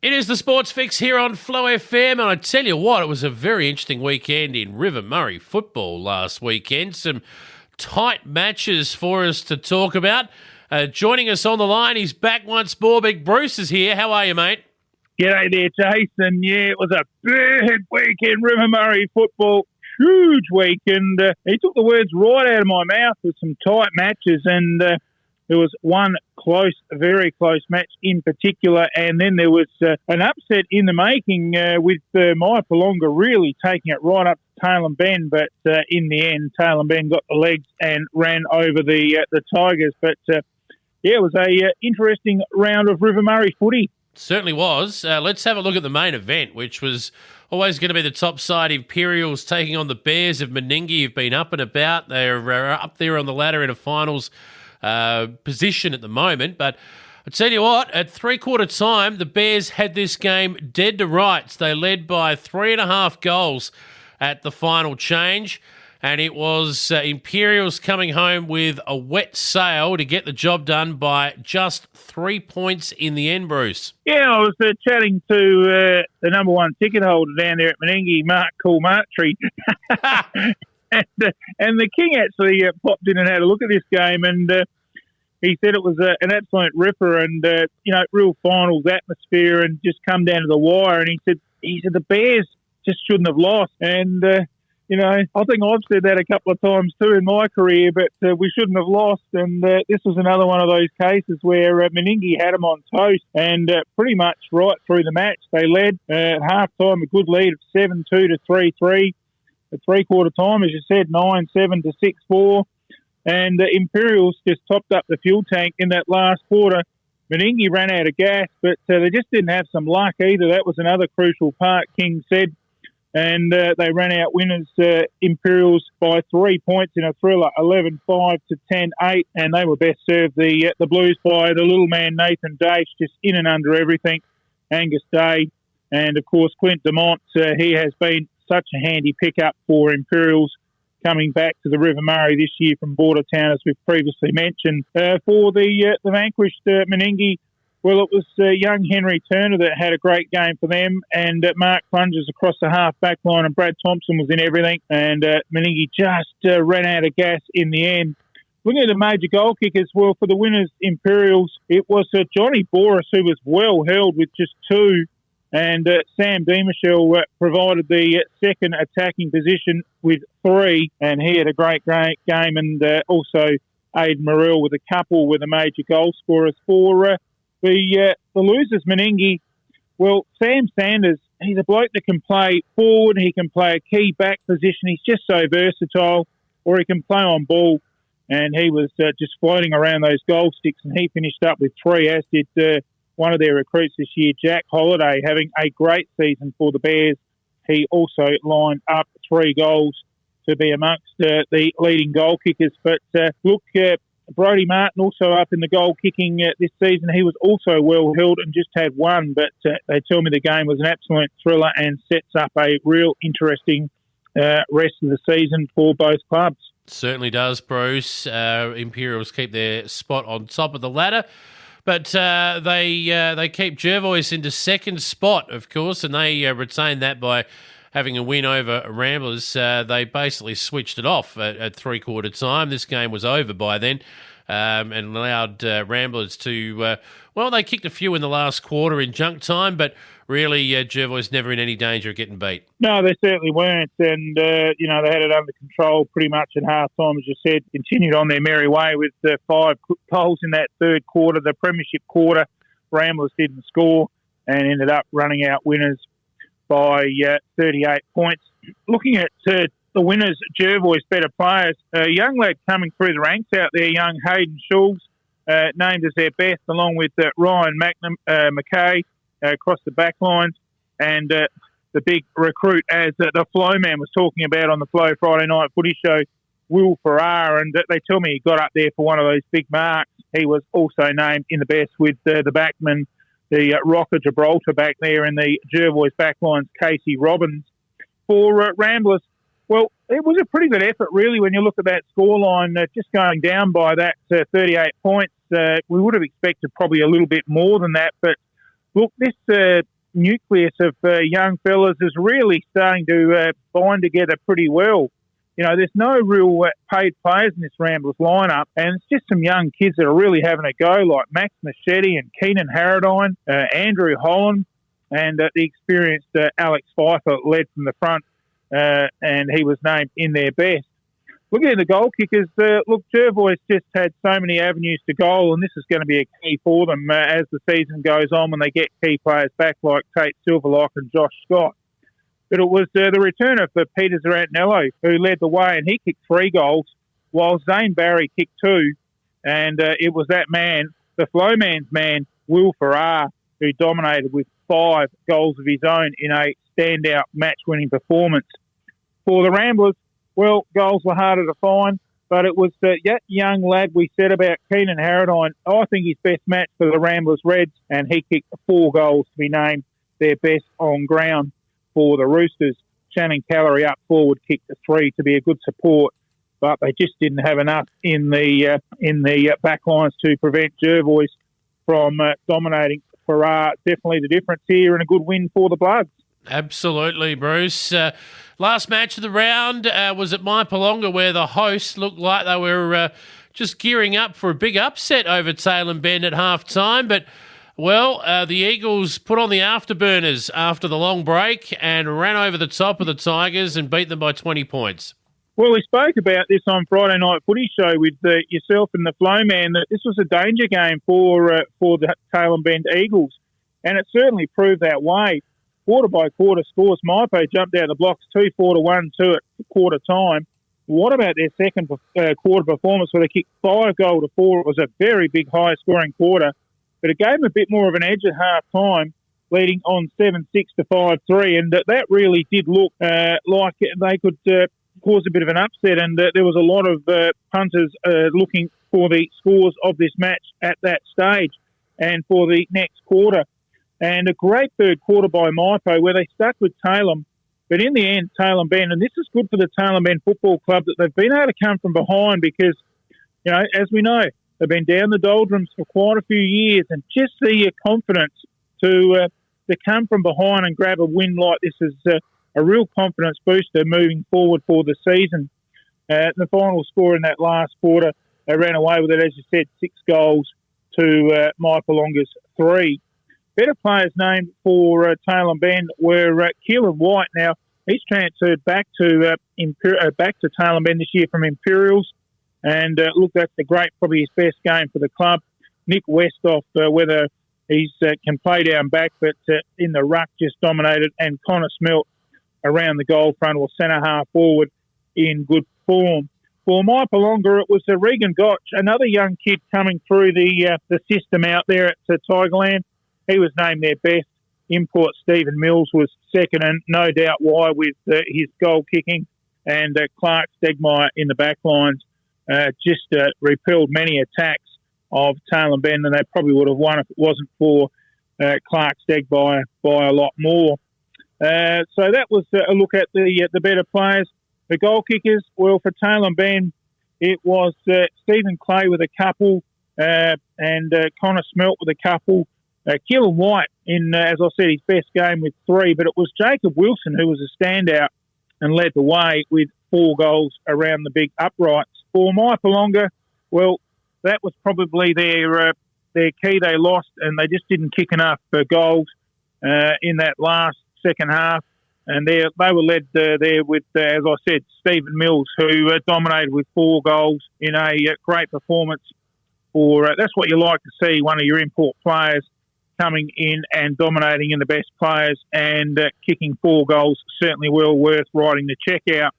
It is the Sports Fix here on Flow FM, and I tell you what, it was a very interesting weekend in River Murray football last weekend. Some tight matches for us to talk about. Joining us on the line, he's back once more. Big Bruce is here. How are you, mate? G'day there, Jason. Yeah, it was a big weekend, River Murray football. Huge weekend. He took the words right out of my mouth with some tight matches, and there was one close, very close match in particular, and then there was an upset in the making with Mypolonga really taking it right up to Tail and Ben, but in the end, Tail and Ben got the legs and ran over the Tigers. But yeah, it was a interesting round of River Murray footy. Certainly was. Let's have a look at the main event, which was always going to be the top side. Imperials taking on the Bears of Meningie, who've been up and about. They're up there on the ladder in a finals position at the moment. But I tell you what, at three-quarter time, the Bears had this game dead to rights. They led by 3.5 goals at the final change, and it was Imperials coming home with a wet sail to get the job done by just 3 points in the end, Bruce. Yeah, I was chatting to the number one ticket holder down there at Meningie, Mark Coolmartry. And the King actually popped in and had a look at this game, and he said it was an absolute ripper and, real finals atmosphere and just come down to the wire. And he said the Bears just shouldn't have lost. And, I think I've said that a couple of times too in my career, but we shouldn't have lost. And this was another one of those cases where Meningie had them on toast and pretty much right through the match. They led at half-time, a good lead of 7-2 to 3-3. At three-quarter time, as you said, 9-7 to 6-4. And Imperials just topped up the fuel tank in that last quarter. Meningie ran out of gas, but they just didn't have some luck either. That was another crucial part, King said. And they ran out winners, Imperials, by 3 points in a thriller, 11-5 to 10-8. And they were best served, the Blues, by the little man, Nathan Dace, just in and under everything. Angus Day. And, of course, Clint Demont, he has been such a handy pickup for Imperials coming back to the River Murray this year from Bordertown, as we've previously mentioned. For the vanquished Meningie, well, it was young Henry Turner that had a great game for them, and Mark Plungers across the half-back line, and Brad Thompson was in everything, and Meningie just ran out of gas in the end. Looking at the major goal kickers, well, for the winners, Imperials, it was Johnny Boris, who was well held with just 2, and Sam DeMichel provided the second attacking position with 3, and he had a great game, and also Aidan Morrell with a couple with the major goal scorers. For the losers, Meningie, well, Sam Sanders, he's a bloke that can play forward, he can play a key back position, he's just so versatile, or he can play on ball, and he was just floating around those goal sticks, and he finished up with 3, as did one of their recruits this year, Jack Holliday, having a great season for the Bears. He also lined up 3 goals to be amongst the leading goal kickers. But Brodie Martin also up in the goal kicking this season. He was also well held and just had 1, but they tell me the game was an absolute thriller and sets up a real interesting rest of the season for both clubs. Certainly does, Bruce. Imperials keep their spot on top of the ladder. But they keep Jervois into second spot, of course, and they retain that by having a win over Ramblers. They basically switched it off at three-quarter time. This game was over by then, and allowed Ramblers to, they kicked a few in the last quarter in junk time, but really Jervois never in any danger of getting beat. No, they certainly weren't, and they had it under control pretty much at half-time, as you said, continued on their merry way with 5 goals in that third quarter. The premiership quarter, Ramblers didn't score and ended up running out winners by 38 points. Looking at the winners, Jervois better players, a young lad coming through the ranks out there, young Hayden Schulz, named as their best, along with Ryan McKay across the back lines, and the big recruit, as the Flow Man was talking about on the Flow Friday Night Footy Show, Will Farrar, and they tell me he got up there for one of those big marks. He was also named in the best with the backman, the Rocker Gibraltar back there, and the Jervois backlines, Casey Robbins. For Ramblers, well, it was a pretty good effort, really, when you look at that scoreline, just going down by that 38 points. We would have expected probably a little bit more than that, but look, this nucleus of young fellas is really starting to bind together pretty well. You know, there's no real paid players in this Ramblers lineup, and it's just some young kids that are really having a go, like Max Machete and Keenan Harradine, Andrew Holland, and the experienced Alex Pfeiffer led from the front, and he was named in their best. Looking at the goal kickers, look, Jervois just had so many avenues to goal, and this is going to be a key for them as the season goes on when they get key players back like Tate Silverlock and Josh Scott. But it was the return of Peter Zarantanello who led the way, and he kicked 3 goals, while Zane Barry kicked 2. And it was that man, the flow man's man, Will Farrar, who dominated with 5 goals of his own in a standout match-winning performance. For the Ramblers, well, goals were harder to find, but it was that young lad we said about Keenan Harradine. I think his best match for the Ramblers Reds, and he kicked 4 goals to be named their best on ground. For the Roosters, Shannon Callery up forward kicked a 3 to be a good support, but they just didn't have enough in the back lines to prevent Jervois from dominating. Farrar definitely the difference here, and a good win for the Bloods. Absolutely, Bruce. Last match of the round was at Mypolonga, where the hosts looked like they were just gearing up for a big upset over Tailem Bend at half-time, but well, the Eagles put on the afterburners after the long break and ran over the top of the Tigers and beat them by 20 points. Well, we spoke about this on Friday Night Footy Show with yourself and the Flow Man, that this was a danger game for the Tailem Bend Eagles, and it certainly proved that way. Quarter by quarter scores. Maipo jumped out of the blocks 2-4-1 to at quarter time. What about their second quarter performance where they kicked 5 goals to 4? It was a very big high-scoring quarter, but it gave them a bit more of an edge at half-time, leading on 7-6 to 5-3, and that really did look like they could cause a bit of an upset, and there was a lot of punters looking for the scores of this match at that stage and for the next quarter. And a great third quarter by Maipo where they stuck with Tailem, but in the end, Tailem Bend, and this is good for the Tailem Bend Football Club, that they've been able to come from behind because, you know, as we know, they've been down the doldrums for quite a few years, and just the confidence to come from behind and grab a win like this is a real confidence booster moving forward for the season. The final score in that last quarter, they ran away with it, as you said, 6 goals to Mypolonga's 3. Better players named for Tailem Bend were Keelan White. Now, he's transferred back to Tailem Bend this year from Imperials. And look, that's probably his best game for the club. Nick Westhoff, whether he can play down back, but in the ruck just dominated. And Connor Smelt around the goal front or centre half forward in good form. For Mypolonga, it was Regan Gotch, another young kid coming through the system out there at Tigerland. He was named their best. Import Stephen Mills was second, and no doubt why with his goal kicking. And Clark Stegmeyer in the back lines just repelled many attacks of Tailem Bend, and they probably would have won if it wasn't for Clark Stegmeyer by a lot more. So that was a look at the better players. The goal kickers, well, for Tailem Bend, it was Stephen Clay with a couple and Connor Smelt with a couple. Keelan White in, as I said, his best game with 3, but it was Jacob Wilson who was a standout and led the way with 4 goals around the big uprights. For Mypolonga, well, that was probably their key. They lost and they just didn't kick enough goals in that last second half. And they were led there with, as I said, Stephen Mills, who dominated with 4 goals in a great performance. That's what you like to see, one of your import players coming in and dominating in the best players, and kicking 4 goals, certainly well worth writing the check out.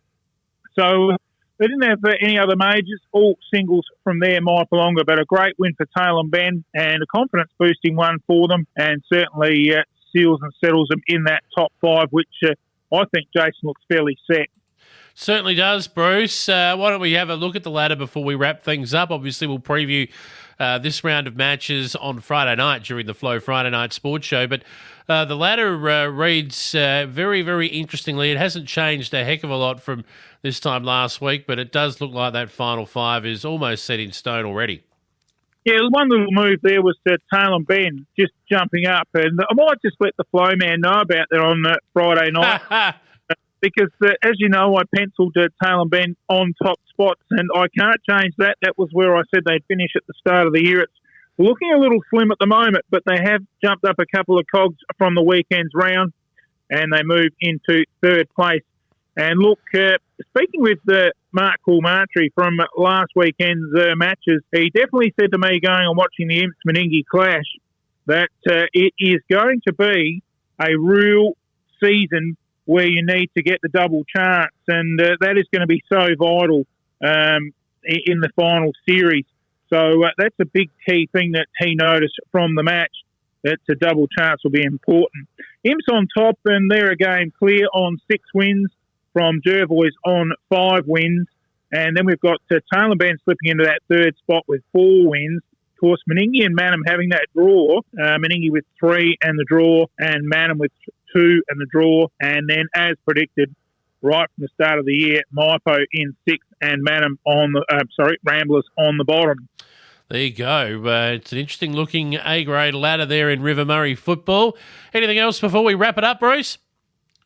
So they didn't have any other majors, all singles from there, Mypolonga, but a great win for Tailem Bend and a confidence-boosting one for them, and certainly seals and settles them in that top 5, which I think Jason looks fairly set. Certainly does, Bruce. Why don't we have a look at the ladder before we wrap things up? Obviously, we'll preview this round of matches on Friday night during the Flow Friday Night Sports Show. But the ladder reads very, very interestingly. It hasn't changed a heck of a lot from this time last week, but it does look like that final 5 is almost set in stone already. Yeah, one little move there was Taylor Ben just jumping up, and I might just let the flow man know about that on Friday night because, as you know, I penciled Taylor Ben on top spots, and I can't change that. That was where I said they'd finish at the start of the year. It's looking a little slim at the moment, but they have jumped up a couple of cogs from the weekend's round, and they move into third place. And look, speaking with Mark Coolmartry from last weekend's matches, he definitely said to me going and watching the Imps-Meningie clash that it is going to be a real season where you need to get the double chance, and that is going to be so vital in the final series. So that's a big key thing that he noticed from the match, that a double chance will be important. Imps on top, and they're a game clear on 6 wins from Jervois on 5 wins. And then we've got Taylor Ben slipping into that third spot with 4 wins. Of course, Meningie and Mannum having that draw. Meningie with 3 and the draw, and Mannum with 2 and the draw. And then, as predicted, right from the start of the year, Maipo in 6th and Mannum on the Ramblers on the bottom. There you go. It's an interesting-looking A-grade ladder there in River Murray football. Anything else before we wrap it up, Bruce?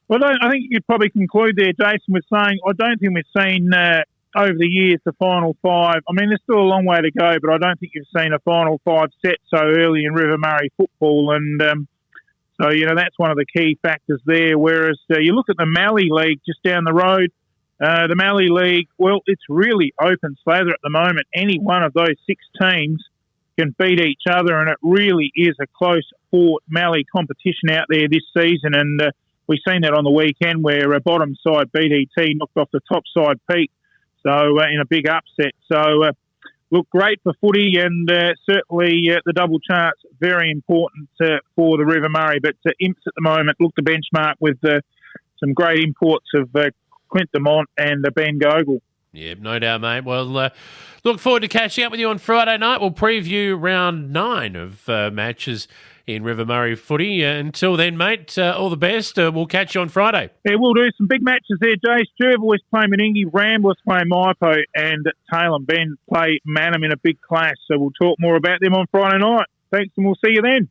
Well, I think you'd probably conclude there, Jason, with saying I don't think we've seen over the years the final 5. I mean, there's still a long way to go, but I don't think you've seen a final 5 set so early in River Murray football. And so, that's one of the key factors there. Whereas you look at the Mallee League just down the road, the Mallee League, well, it's really open slather at the moment. Any one of those 6 teams can beat each other, and it really is a close-fought Mallee competition out there this season. And we've seen that on the weekend where a bottom side BDT knocked off the top side Peak, so in a big upset. So, look, great for footy, and certainly the double chance, very important for the River Murray. But Imps at the moment look to benchmark with some great imports of Clint Demont and Ben Gogol. Yeah, no doubt, mate. Well, look forward to catching up with you on Friday night. We'll preview round 9 of matches in River Murray footy. Until then, mate, all the best. We'll catch you on Friday. Yeah, we'll do some big matches there, Jace. Jervois play Meningie, Ramblers play Maipo, and Taylor Ben play Mannum in a big clash. So we'll talk more about them on Friday night. Thanks, and we'll see you then.